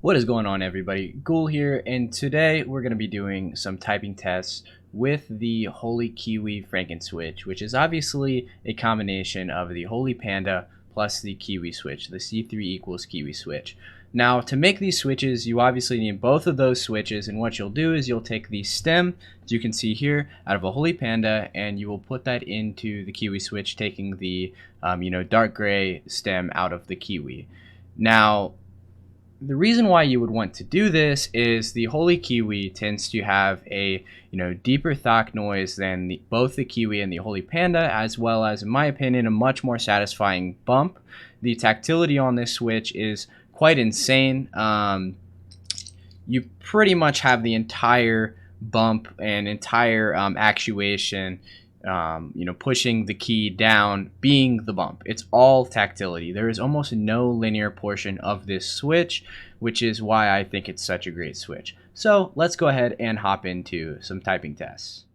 What is going on, everybody? Ghoul here, and today we're going to be doing some typing tests with the Holy Kiwi Franken switch, which is obviously a combination of the Holy Panda plus the Kiwi switch, the C3 equals Kiwi switch. Now, to make these switches, you obviously need both of those switches, and what you'll do is you'll take the stem, as you can see here, out of a Holy Panda, and you will put that into the Kiwi switch, taking the dark gray stem out of the Kiwi. Now, the reason why you would want to do this is the Holy Kiwi tends to have a deeper THOCK noise than both the Kiwi and the Holy Panda, as well as, in my opinion, a much more satisfying bump. The tactility on this switch is quite insane. You pretty much have the entire bump and entire actuation, pushing the key down being the bump. It's all tactility. There is almost no linear portion of this switch, which is why I think it's such a great switch. So let's go ahead and hop into some typing tests.